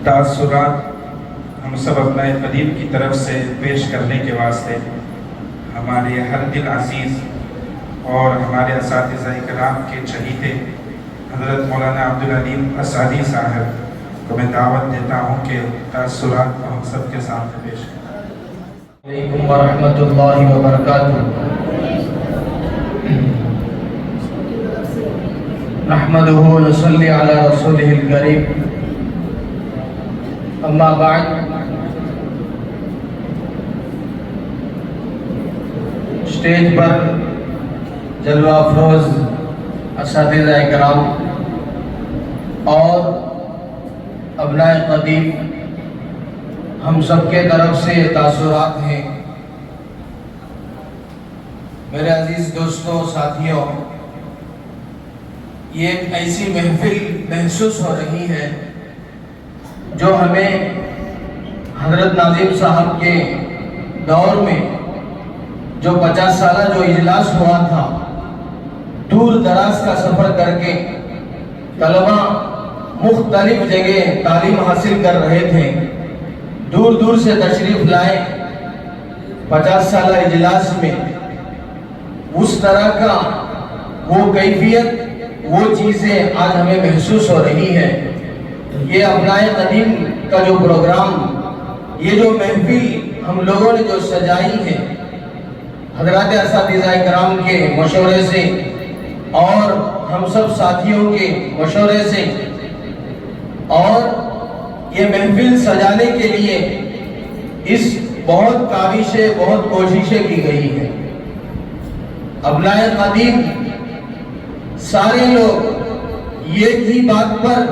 تاثرات ہم سب اپنا قدیم کی طرف سے پیش کرنے کے واسطے ہمارے ہر دل عزیز اور ہمارے اساتذہ کرام کے چہیتے حضرت مولانا عبدالعلیم اسعدی صاحب کو میں دعوت دیتا ہوں کہ تاثرات کو ہم سب کے سامنے پیش کریں۔ علیکم ورحمۃ اللہ وبرکاتہ۔ نحمدہ ونصلی علی رسولہ الکریم، اما بعد۔ اسٹیج پر جلوہ افروز اساتذہ کرام اور ابناء قدیم ہم سب کے طرف سے تاثرات ہیں۔ میرے عزیز دوستوں، ساتھیوں، یہ ایک ایسی محفل محسوس ہو رہی ہے جو ہمیں حضرت ناظم صاحب کے دور میں جو 50 سالہ جو اجلاس ہوا تھا، دور دراز کا سفر کر کے طلبہ مختلف جگہ تعلیم حاصل کر رہے تھے، دور دور سے تشریف لائے 50 سالہ اجلاس میں، اس طرح کا وہ کیفیت، وہ چیزیں آج ہمیں محسوس ہو رہی ہے۔ یہ ابناء قدیم کا جو پروگرام، یہ جو محفل ہم لوگوں نے جو سجائی ہے حضرات اساتذہ کرام کے مشورے سے اور ہم سب ساتھیوں کے مشورے سے، اور یہ محفل سجانے کے لیے اس بہت کاوشیں، بہت کوششیں کی گئی ہیں۔ ابناء قدیم سارے لوگ ایک ہی بات پر،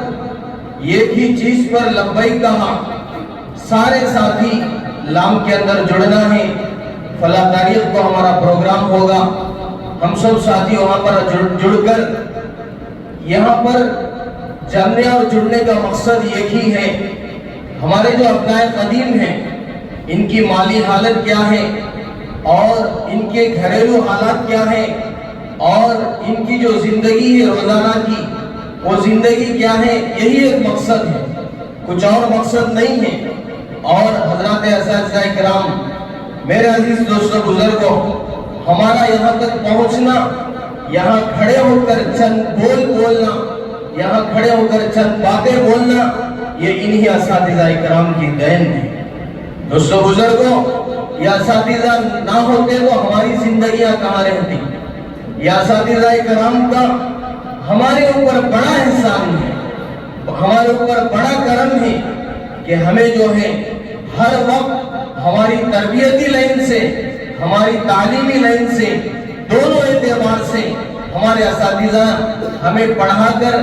ایک ہی چیز پر لبیک کہا، سارے ساتھی لام کے اندر جڑنا ہے، فلاں تاریخ کو ہمارا پروگرام ہوگا، ہم سب ساتھی وہاں پر جڑ کر یہاں پر جاننے اور جڑنے کا مقصد ایک ہی ہے۔ ہمارے جو ابناء قدیم ہیں، ان کی مالی حالت کیا ہے اور ان کے گھریلو حالات کیا ہے اور ان کی جو زندگی ہے روزانہ کی، وہ زندگی کیا ہے، یہی ایک مقصد ہے، کچھ اور مقصد نہیں ہے۔ اور حضرات اساتذہ کرام، میرے عزیز دوستوں، بزرگوں، ہمارا یہاں تک پہنچنا، یہاں کھڑے ہو کر چند بول بولنا، یہاں کھڑے ہو کر چند باتیں بولنا، یہ انہی اساتذہ کرام کی دین ہے۔ دوستوں بزرگوں، یہ اساتذہ نہ ہوتے تو ہماری زندگیاں کہاں رہتی؟ یہ اساتذہ کرام کا ہمارے اوپر بڑا احسان ہے، ہمارے اوپر بڑا کرم ہے کہ ہمیں جو ہے ہر وقت ہماری تربیتی لائن سے، ہماری تعلیمی لائن سے، دونوں اعتبار سے ہمارے اساتذہ ہمیں پڑھا کر،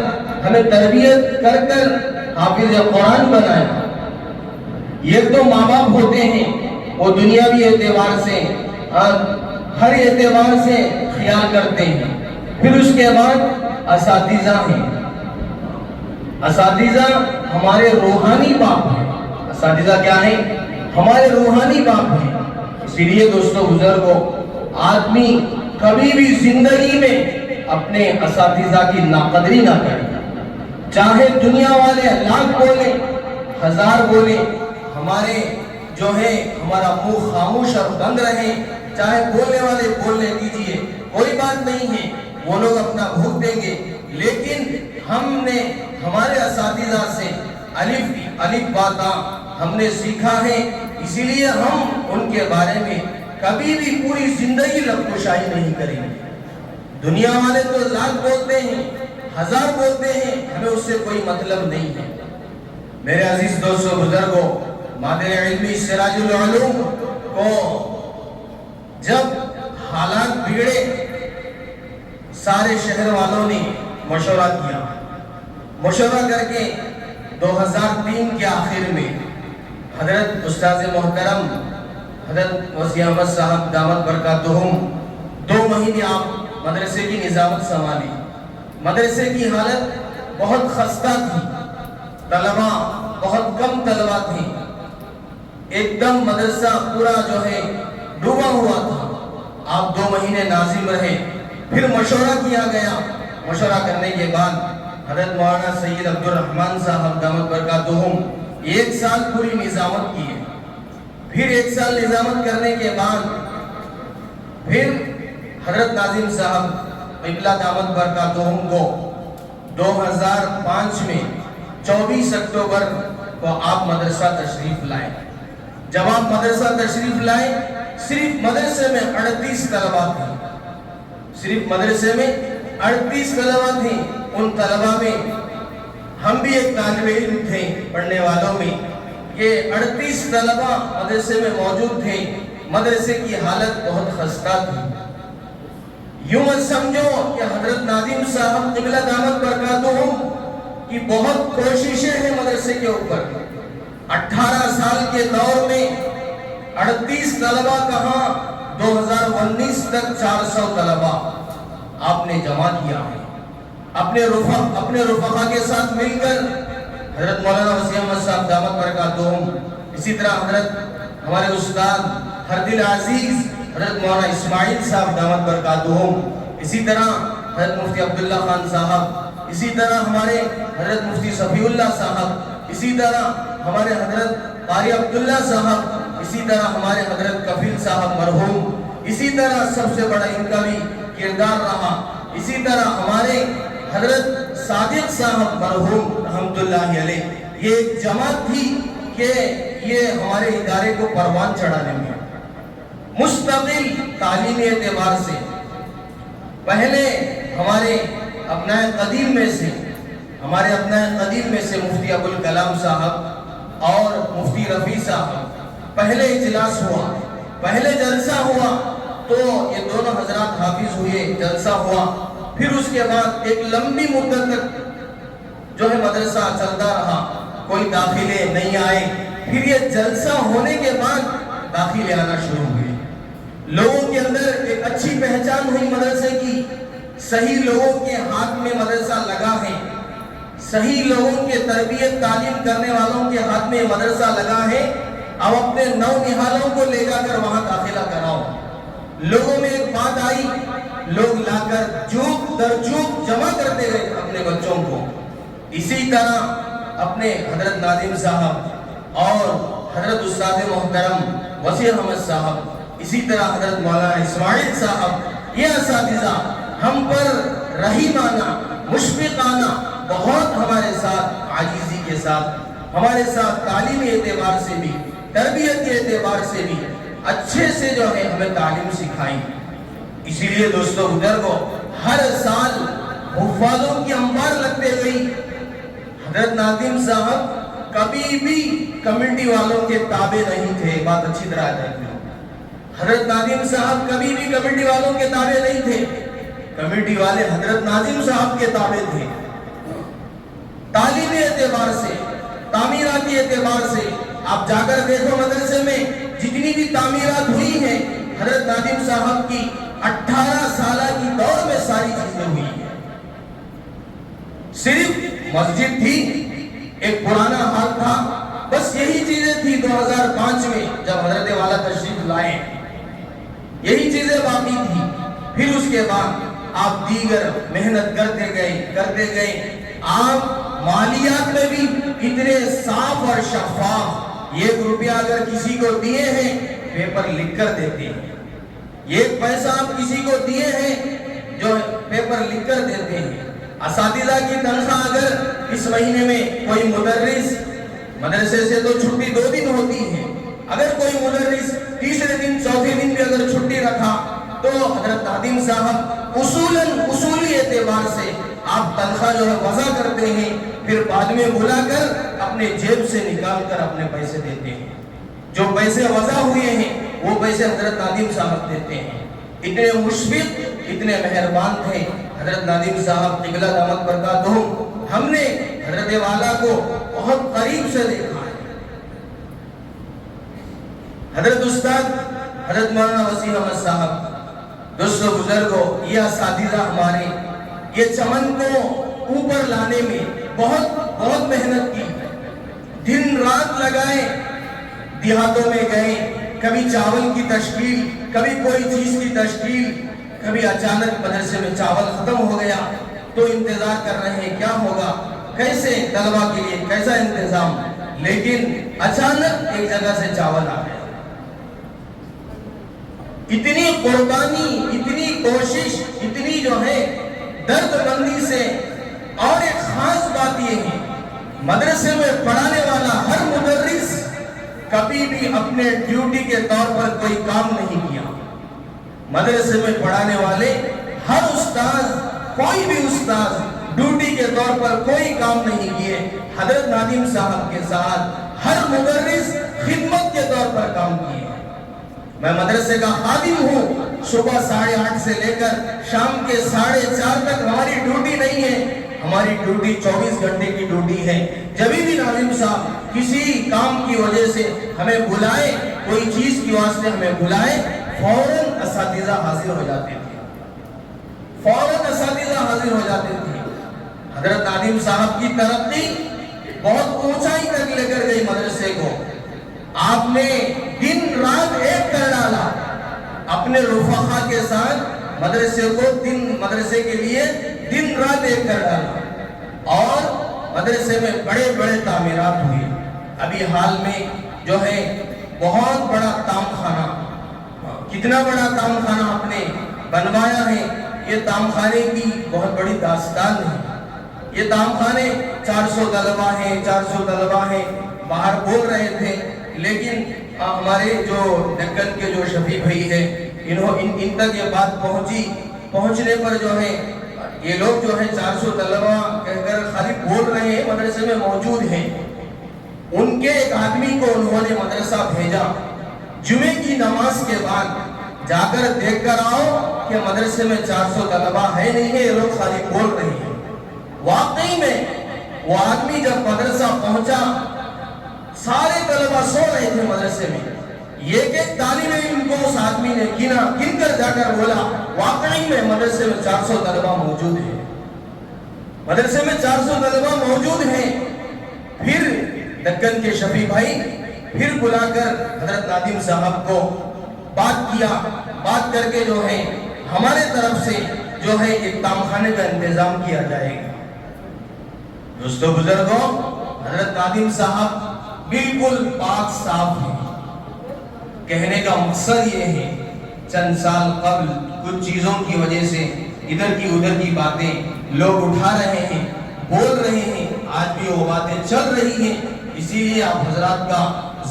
ہمیں تربیت کر کر حافظ قرآن بنائے۔ یہ تو ماں باپ ہوتے ہیں، وہ دنیاوی اعتبار سے، ہر اعتبار سے خیال کرتے ہیں۔ پھر اس کے بعد اساتذہ ہیں۔ اساتذہ ہمارے روحانی باپ ہیں۔ اساتذہ کیا ہیں؟ ہمارے روحانی باپ ہیں۔ اسی لیے دوستو بزرگوں، آدمی کبھی بھی زندگی میں اپنے اساتذہ کی ناقدری نہ کرے، چاہے دنیا والے لاکھ بولیں، 1000 بولیں، ہمارے جو ہے ہمارا منہ خاموش اور بند رہے، چاہے بولنے والے بولنے دیجئے، کوئی بات نہیں ہے، وہ لوگ اپنا بھوک دیں گے، لیکن ہم نے ہمارے اساتذہ سے الف با تا ہم نے سیکھا ہے، اسی لیے ہم ان کے بارے میں کبھی بھی پوری زندگی لب کشائی نہیں کریں گے۔ دنیا والے تو لاکھ بولتے ہیں، 1000 بولتے ہیں، ہمیں اس سے کوئی مطلب نہیں ہے۔ میرے عزیز دوستو بزرگوں، مادر علمی سراج العلوم کو جب حالات بگڑے، سارے شہر والوں نے مشورہ کیا، مشورہ کر کے 2003 کے آخر میں حضرت استاذ محترم حضرت وسیع احمد صاحب دامت برکاتہم 2 مہینے آپ مدرسے کی نظامت سنبھالی۔ مدرسے کی حالت بہت خستہ تھی، طلبہ بہت کم طلبہ تھے، ایک دم مدرسہ پورا جو ہے ڈوبا ہوا تھا۔ آپ 2 مہینے ناظم رہے، پھر مشورہ کیا گیا، مشورہ کرنے کے بعد حضرت مولانا سید عبد الرحمن صاحب دامت برکاتہم 1 سال پوری نظامت کی ہے. پھر 1 سال نظامت کرنے کے بعد پھر حضرت ناظم صاحب قبلہ دامت برکاتہم کو 2005 میں 24 اکتوبر کو آپ مدرسہ تشریف لائے. جب آپ مدرسہ تشریف لائے صرف مدرسے میں 38 طلبہ تھے. صرف مدرسے میں 38 طلبہ تھے. ان طلبہ میں ہم بھی ایک طالب علم تھے پڑھنے والوں میں. یہ 38 طلبہ مدرسے میں موجود تھے. مدرسے کی حالت بہت خستہ تھی. یوں مت سمجھو کہ حضرت ناظم صاحب قبلہ دامت برکاتہم کی بہت کوششیں ہیں مدرسے کے اوپر. 18 سال کے دور میں 38 طلبہ کہاں، 2019 تک 400 طلبہ آپ نے جمع کیا ہے. اپنے رفقا کے ساتھ مل کر حضرت مولانا وسیع احمد صاحب دامت برکاتہم، اسی طرح حضرت ہمارے استاد ہر دل عزیز حضرت مولانا اسماعیل صاحب دامت برکاتہم، اسی طرح حضرت مفتی عبداللہ خان صاحب، اسی طرح ہمارے حضرت مفتی صفی اللہ صاحب، اسی طرح ہمارے حضرت قاری عبداللہ صاحب، اسی طرح ہمارے حضرت کفیل صاحب مرحوم، اسی طرح سب سے بڑا ان کا بھی کردار رہا. اسی طرح ہمارے حضرت صادق صاحب مرحوم رحمت اللہ علیہ. یہ ایک جماعت تھی کہ یہ ہمارے ادارے کو پروان چڑھانے میں مستقل تعلیمی اعتبار سے پہلے ہمارے ابنائے قدیم میں سے مفتی ابوالکلام صاحب اور مفتی رفیع صاحب پہلے اجلاس ہوا، پہلے جلسہ ہوا تو یہ دونوں حضرات حافظ ہوئے، جلسہ ہوا. پھر اس کے بعد ایک لمبی مدت تک جو ہے مدرسہ چلتا رہا، کوئی داخلے نہیں آئے. پھر یہ جلسہ ہونے کے بعد داخلے آنا شروع ہوئے. لوگوں کے اندر ایک اچھی پہچان ہوئی مدرسے کی. صحیح لوگوں کے ہاتھ میں مدرسہ لگا ہے، صحیح لوگوں کے تربیت تعلیم کرنے والوں کے ہاتھ میں مدرسہ لگا ہے. اب اپنے نونہالوں کو لے جا کر وہاں داخلہ کراؤ. لوگوں میں ایک بات آئی، لوگ لا کر جوک در جوک جمع کرتے گئے اپنے بچوں کو. اسی طرح اپنے حضرت ناظم صاحب اور حضرت استاد محترم وسیع احمد صاحب، اسی طرح حضرت مولانا اسماعیل صاحب، یہ اساتذہ ہم پر رحیمانہ مشفقانہ بہت ہمارے ساتھ عاجزی کے ساتھ، ہمارے ساتھ تعلیمی اعتبار سے بھی تربیتی اعتبار سے بھی اچھے سے جو ہے ہمیں تعلیم سکھائی. اسی لیے دوستو بزرگو ہر سال حفاظوں کی انبار لگتے گئی. حضرت ناظم صاحب کبھی بھی کمیٹی والوں کے تابع نہیں تھے. بات اچھی طرح جانتے ہو، حضرت ناظم صاحب کبھی بھی کمیٹی والوں کے تابع نہیں تھے. کمیٹی والے حضرت ناظم صاحب کے تابع تھے. تعلیمی اعتبار سے، تعمیراتی اعتبار سے آپ جا کر دیکھو مدرسے میں جتنی بھی تعمیرات ہوئی ہیں حضرت ناظم صاحب کی 18 سالہ کی دور میں ساری چیزیں ہوئی ہیں. صرف مسجد تھی، ایک پرانا حال تھا، بس یہی چیزیں تھی. 2005 میں جب حضرت والا تشریف لائے یہی چیزیں باقی تھی. پھر اس کے بعد آپ دیگر محنت کرتے گئے. آپ مالیات میں بھی اتنے صاف اور شفاف. 1 روپیہ اگر کسی کو دیے ہیں پیپر لکھ کر دیتے ہیں. 1 پیسہ آپ کسی کو دیے ہیں جو پیپر لکھ کر دیتے ہیں. اساتذہ کی تنخواہ اگر اس مہینے میں کوئی مدرس، مدرسے سے تو چھٹی 2 دن ہوتی ہے، اگر کوئی مدرس تیسرے دن چوتھے دن بھی اگر چھٹی رکھا تو حضرت ناظم صاحب اصولی اعتبار سے آپ تنخواہ جو ہے وضع کرتے ہیں، پھر بعد میں بلا کر اپنے جیب سے نکال کر اپنے پیسے دیتے ہیں. جو پیسے وضع ہوئے ہیں وہ پیسے حضرت ناظم صاحب دیتے ہیں. اتنے مشفق، اتنے مہربان تھے حضرت ناظم صاحب قبلہ دامت برکاتہم. ہم نے حضرت والا کو بہت قریب سے دیکھا ہے. حضرت استاد حضرت مولانا وسیع احمد صاحب، دوستو بزرگو، یہ اساتذہ ہمارے یہ چمن کو اوپر لانے میں بہت محنت کی. دن رات لگائے، دیہاتوں میں گئے، کبھی چاول کی تشکیل، کبھی کوئی چیز کی تشکیل. کبھی اچانک مدرسے میں چاول ختم ہو گیا تو انتظار کر رہے ہیں کیا ہوگا، کیسے طلبہ کے لیے کیسا انتظام. لیکن اچانک ایک جگہ سے چاول آ گیا. اتنی قربانی، اتنی کوشش، اتنی جو ہے درد مندی سے. اور ایک خاص بات یہ ہے، مدرسے میں پڑھانے والا ہر مدرس کبھی بھی اپنے ڈیوٹی کے طور پر کوئی کام نہیں کیا. مدرسے میں پڑھانے والے ہر استاذ، کوئی بھی استاذ ڈیوٹی کے طور پر کوئی کام نہیں کیے. حضرت نادم صاحب کے ساتھ ہر مدرس خدمت کے طور پر کام کیے. میں مدرسے کا خادم ہوں. صبح 8:30 سے لے کر شام کے 4:30 تک ہماری ڈیوٹی نہیں ہے. ہماری ڈیوٹی 24 گھنٹے کی ڈیوٹی ہے. جب بھی ناظم صاحب کسی کام کی وجہ سے ہمیں بلائے، کوئی چیز کی واسطے ہمیں بلائے، فوراً اساتذہ حاضر ہو جاتے تھے. فوراً اساتذہ حاضر ہو جاتے تھے. حضرت نادم صاحب کی ترقی بہت اونچائی تک لے کر گئی مدرسے کو. آپ نے دن رات ایک کر ڈالا. اپنے رفقا کے ساتھ مدرسے کے لیے دن رات ایک کر ڈالا. اور مدرسے میں بڑے بڑے تعمیرات ہوئے. ابھی حال میں جو ہے بہت بڑا تام خانہ، کتنا بڑا تام خانہ آپ نے بنوایا ہے. یہ تام خانے کی بہت بڑی داستان ہے. یہ تام خانے 400 طلبہ ہیں، 400 طلبہ ہیں. باہر بول رہے تھے، لیکن ہمارے جو دکن کے جو شفیع بھائی ہیں، ان تک یہ بات پہنچنے پر جو ہے یہ لوگ جو ہے 400 طلبہ کہہ کر خالی بول رہے ہیں، مدرسے میں موجود ہیں. ان کے ایک آدمی کو انہوں نے مدرسہ بھیجا. جمعے کی نماز کے بعد جا کر دیکھ کر آؤ کہ مدرسے میں 400 طلبہ ہے نہیں ہے، یہ لوگ خالی بول رہے ہیں. واقعی میں وہ آدمی جب مدرسہ پہنچا، سارے طلبہ سو رہے تھے مدرسے میں. ایک طالب علم کو اس آدمی نے گن کر جا کر بولا، واقعی میں مدرسے میں 400 طلبہ موجود ہیں. مدرسے میں 400 طلبہ موجود ہیں. پھر دکن کے شفیع بھائی پھر بلا کر حضرت نادم صاحب کو بات کیا. بات کر کے جو ہے ہمارے طرف سے جو ہے ایک تام خانے کا انتظام کیا جائے گا. دوستو بزرگوں، حضرت نادم صاحب بالکل پاک صاف ہیں. کہنے کا مقصد یہ ہے، چند سال قبل کچھ چیزوں کی وجہ سے ادھر کی ادھر کی باتیں لوگ اٹھا رہے ہیں، بول رہے ہیں. آج بھی وہ باتیں چل رہی ہیں. اسی لیے آپ حضرات کا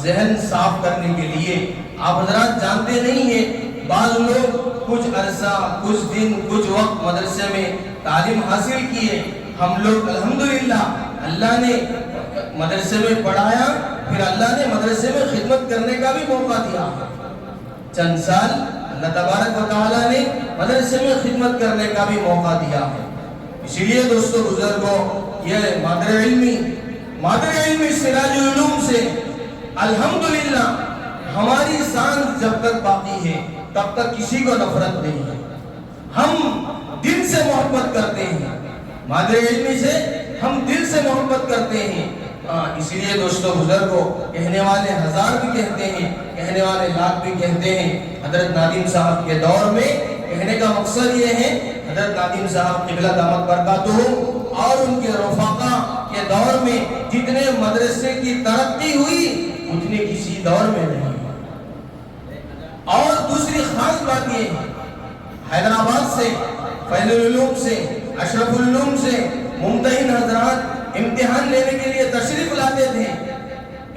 ذہن صاف کرنے کے لیے، آپ حضرات جانتے نہیں ہیں، بعض لوگ کچھ عرصہ، کچھ دن، کچھ وقت مدرسے میں تعلیم حاصل کیے. ہم لوگ الحمدللہ اللہ نے مدرسے میں پڑھایا، پھر اللہ نے مدرسے میں خدمت کرنے کا بھی موقع دیا. چند سال اللہ تبارک و تعالیٰ نے مدرسے میں خدمت کرنے کا بھی موقع دیا ہے. اسی لیے دوستو بزرگوں، یہ مادر علمی سراج العلوم سے الحمدللہ ہماری سانس جب تک باقی ہے تب تک کسی کو نفرت نہیں ہے. ہم دل سے محبت کرتے ہیں، مادر علمی سے ہم دل سے محبت کرتے ہیں. اسی لیے دوستو بزرگوں، کہنے والے ہزار بھی کہتے ہیں، کہنے والے لاکھ بھی کہتے ہیں. حضرت نادم صاحب کے دور میں کہنے کا مقصد یہ ہے، حضرت نادم صاحب قبلہ دامت برکاتہ اور ان کے رفقا کے دور میں جتنے مدرسے کی ترقی ہوئی اتنی کسی دور میں نہیں. اور دوسری خاص بات یہ ہے، حیدرآباد سے، فیض العلوم سے، اشرف العلوم سے ممتحن حضرات امتحان لینے کے لیے تشریف لاتے تھے.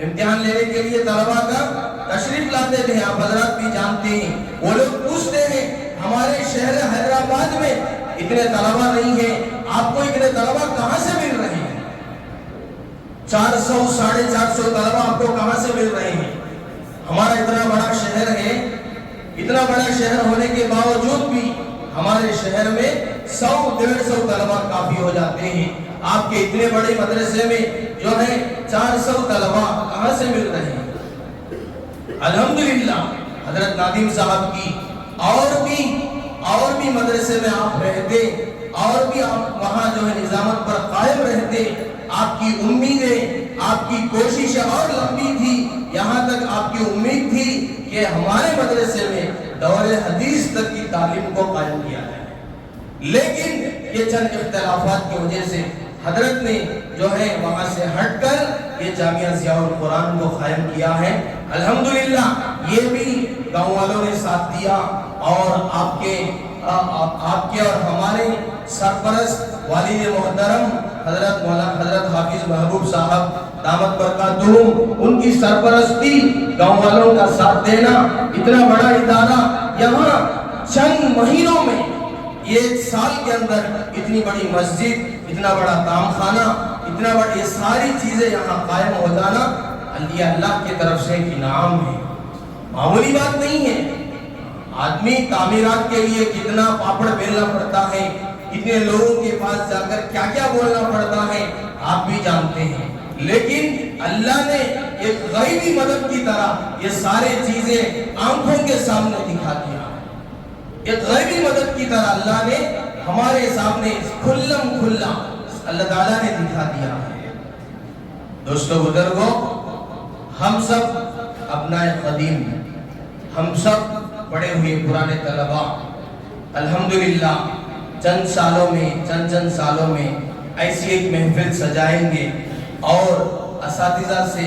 امتحان لینے کے لیے طلبہ کا تشریف لاتے تھے. آپ حضرات بھی جانتے ہیں، وہ لوگ پوچھتے ہیں ہمارے شہر حیدرآباد میں اتنے طلبہ نہیں ہیں، آپ کو اتنے طلبہ کہاں سے مل رہے ہیں؟ 400 450 طلبہ آپ کو کہاں سے مل رہے ہیں؟ ہمارا اتنا بڑا شہر ہے، اتنا بڑا شہر ہونے کے باوجود بھی ہمارے شہر میں 100-150 طلبہ کافی ہو جاتے ہیں. آپ کے اتنے بڑے مدرسے میں جو ہے 400 طلبہ کہاں سے مل رہے ہیں؟ الحمدللہ حضرت نادم صاحب کی اور بھی مدرسے میں آپ رہتے، اور بھی آپ وہاں جو ہے نظامت پر قائم رہتے. آپ کی امیدیں، آپ کی کوششیں اور لمبی تھی. یہاں تک آپ کی امید تھی کہ ہمارے مدرسے میں دور حدیث تک کی تعلیم کو قائم کیا جائے. لیکن یہ چند اختلافات کی وجہ سے حضرت نے جو ہے وہاں سے ہٹ کر یہ جامعہ ضیاء القرآن کو قائم کیا ہے۔ الحمدللہ یہ بھی گاؤں والوں نے ساتھ دیا، اور آپ کے اور ہمارے سرپرست والد محترم حضرت مولانا حضرت حافظ محبوب صاحب دامت برکاتہم، ان کی سرپرستی، گاؤں والوں کا ساتھ دینا، اتنا بڑا ادارہ یہاں چند مہینوں میں، ایک سال کے اندر اتنی بڑی مسجد، اتنا بڑا کام خانہ، اتنا بڑا یہ ساری چیزیں یہاں قائم ہو جانا اللہ کی طرف سے انعام ہے، معمولی بات نہیں ہے۔ آدمی تعمیرات کے لیے کتنا پاپڑ بیلنا پڑتا ہے، اتنے لوگوں کے پاس جا کر کیا کیا بولنا پڑتا ہے، آپ بھی جانتے ہیں، لیکن اللہ نے ایک غیبی مدد کی طرح یہ سارے چیزیں آنکھوں کے سامنے دکھا دیا، ایک غیبی مدد کی طرح اللہ نے ہمارے سامنے کھلم کھلا اللہ تعالیٰ نے دکھا دیا ہے۔ دوستو بزرگوں، ہم سب ابنائے قدیم، ہم سب پڑھے ہوئے پرانے طلباء، الحمدللہ چند سالوں میں ایسی ایک محفل سجائیں گے اور اساتذہ سے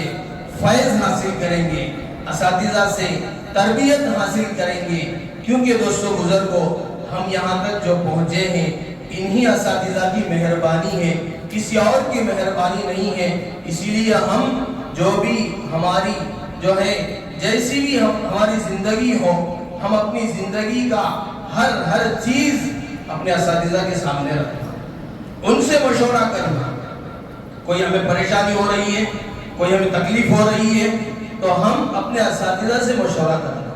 فیض حاصل کریں گے، اساتذہ سے تربیت حاصل کریں گے، کیونکہ دوستو بزرگوں، ہم یہاں تک جو پہنچے ہیں انہی اساتذہ کی مہربانی ہے، کسی اور کی مہربانی نہیں ہے۔ اسی لیے ہم جو بھی ہماری جو ہے جیسی بھی ہماری زندگی ہو، ہم اپنی زندگی کا ہر چیز اپنے اساتذہ کے سامنے رکھنا، ان سے مشورہ کرنا۔ کوئی ہمیں پریشانی ہو رہی ہے، کوئی ہمیں تکلیف ہو رہی ہے، تو ہم اپنے اساتذہ سے مشورہ کرنا۔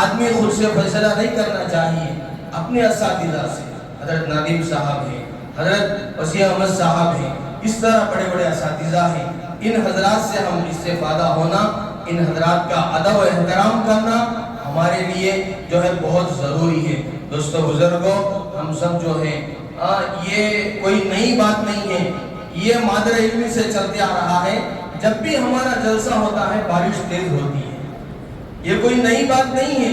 آدمی خود سے فیصلہ نہیں کرنا چاہیے، اپنے اساتذہ سے، حضرت نادم صاحب ہیں، حضرت وسیع احمد صاحب ہیں، اس طرح بڑے بڑے اساتذہ ہیں، ان حضرات سے ہم استفادہ ہونا، ان حضرات کا ادب و احترام کرنا ہمارے لیے جو ہے بہت ضروری ہے۔ دوستو بزرگوں، ہم سب جو ہے یہ کوئی نئی بات نہیں ہے، یہ مادر علمی سے چلتے آ رہا ہے۔ جب بھی ہمارا جلسہ ہوتا ہے بارش تیز ہوتی ہے، یہ کوئی نئی بات نہیں ہے۔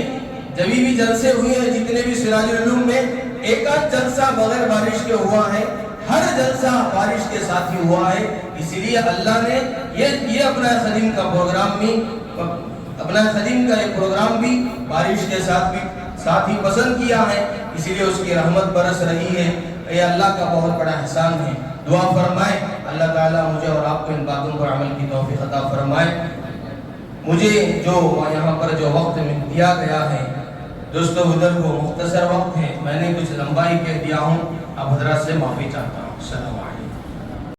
جب بھی جلسے ہوئے ہیں جتنے بھی سراج العلوم میں، ایک آدھ جلسہ بغیر بارش کے ہوا ہے، ہر جلسہ بارش کے ساتھ ہی ہوا ہے۔ اسی لیے اللہ نے یہ اپنا خدیم کا پروگرام بھی بارش کے ساتھ ہی پسند کیا ہے، اسی لیے اس کی رحمت برس رہی ہے۔ یہ اللہ کا بہت بڑا احسان ہے۔ دعا فرمائے اللہ تعالیٰ مجھے اور آپ کو ان باتوں پر عمل کی توفیق عطا فرمائے۔ مجھے جو یہاں پر جو وقت میں دیا گیا ہے دوستو بزرگوں، مختصر وقت ہے، میں نے کچھ لمبائی کہہ دیا ہوں، اب حضرات سے معافی چاہتا ہوں۔ السلام علیکم۔